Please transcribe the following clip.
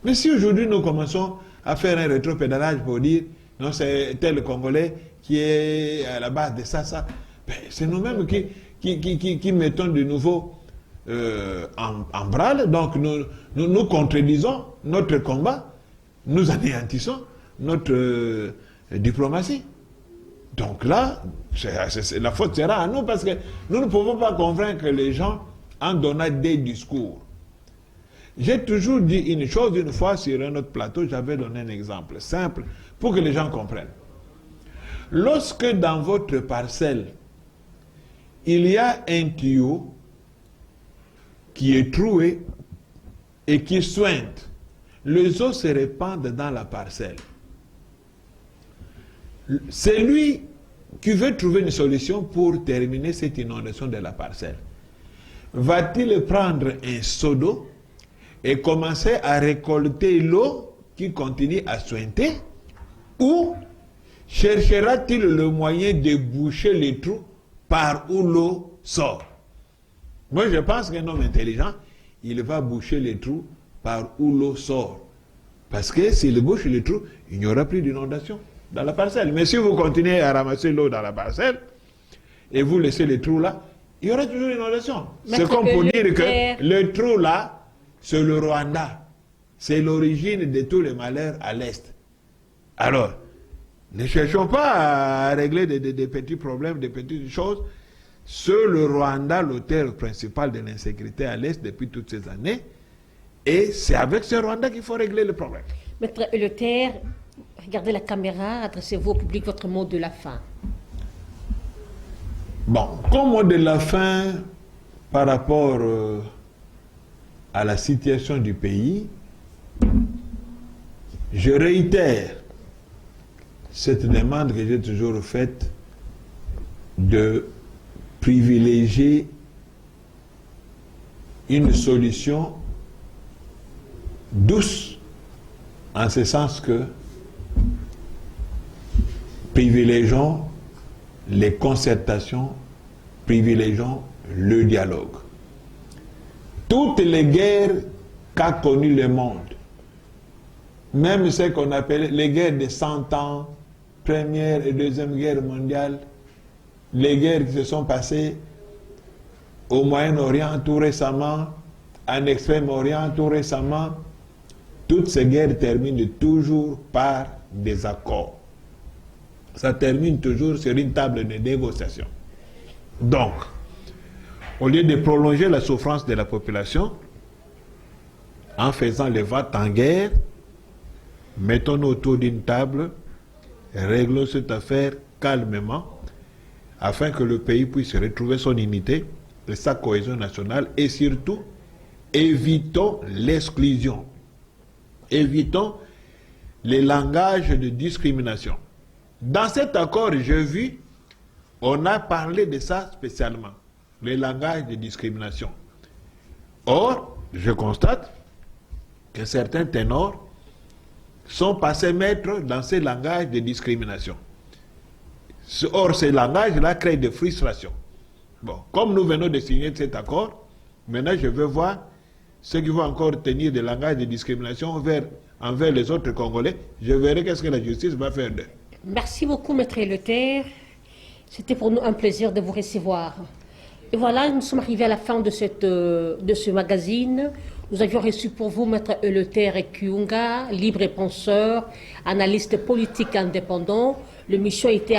Mais si aujourd'hui nous commençons à faire un rétropédalage pour dire non, c'est tel Congolais qui est à la base de ça, ben, c'est nous-mêmes qui mettons de nouveau en branle. Donc nous contredisons notre combat, nous anéantissons notre diplomatie. Donc là, la faute sera à nous parce que nous ne pouvons pas convaincre les gens en donnant des discours. J'ai toujours dit une chose, une fois sur un autre plateau, j'avais donné un exemple simple pour que les gens comprennent. Lorsque dans votre parcelle, il y a un tuyau qui est troué et qui suinte, les eaux se répandent dans la parcelle. C'est lui qui veut trouver une solution pour terminer cette inondation de la parcelle. Va-t-il prendre un seau d'eau et commencer à récolter l'eau qui continue à suinter, ou cherchera-t-il le moyen de boucher les trous par où l'eau sort? Moi, je pense qu'un homme intelligent, il va boucher les trous par où l'eau sort. Parce que s'il bouche les trous, il n'y aura plus d'inondation dans la parcelle. Mais si vous continuez à ramasser l'eau dans la parcelle et vous laissez les trous là, il y aura toujours une inondation. C'est comme pour dire que le trou là, c'est le Rwanda. C'est l'origine de tous les malheurs à l'Est. Alors, ne cherchons pas à régler des petits problèmes, des petites choses. C'est le Rwanda l'auteur principal de l'insécurité à l'Est depuis toutes ces années. Et c'est avec ce Rwanda qu'il faut régler le problème. Maître Eleuther, regardez la caméra, adressez-vous au public votre mot de la fin. Bon, comme mot de la fin, par rapport à la situation du pays, je réitère cette demande que j'ai toujours faite de privilégier une solution douce, en ce sens que privilégions les concertations, privilégions le dialogue. Toutes les guerres qu'a connues le monde, même ce qu'on appelle les guerres de 100 ans, Première et Deuxième Guerre mondiale, les guerres qui se sont passées au Moyen-Orient tout récemment, en Extrême-Orient tout récemment, toutes ces guerres terminent toujours par des accords. Ça termine toujours sur une table de négociation. Donc, au lieu de prolonger la souffrance de la population, en faisant les votes en guerre, mettons-nous autour d'une table, réglons cette affaire calmement, afin que le pays puisse retrouver son unité et sa cohésion nationale, et surtout, évitons l'exclusion. Évitons les langages de discrimination. Dans cet accord, j'ai vu, on a parlé de ça spécialement, les langages de discrimination. Or, je constate que certains ténors sont passés maîtres dans ces langages de discrimination. Or, ces langages-là créent des frustrations. Bon, comme nous venons de signer cet accord, maintenant je veux voir ceux qui vont encore tenir des langages de discrimination envers les autres Congolais. Je verrai qu'est-ce que la justice va faire d'eux. Merci beaucoup, Maître Eleuther. C'était pour nous un plaisir de vous recevoir. Et voilà, nous sommes arrivés à la fin de ce magazine. Nous avions reçu pour vous Maître Eleuther Kyunga, libre et penseur, analyste politique indépendant. L'émission était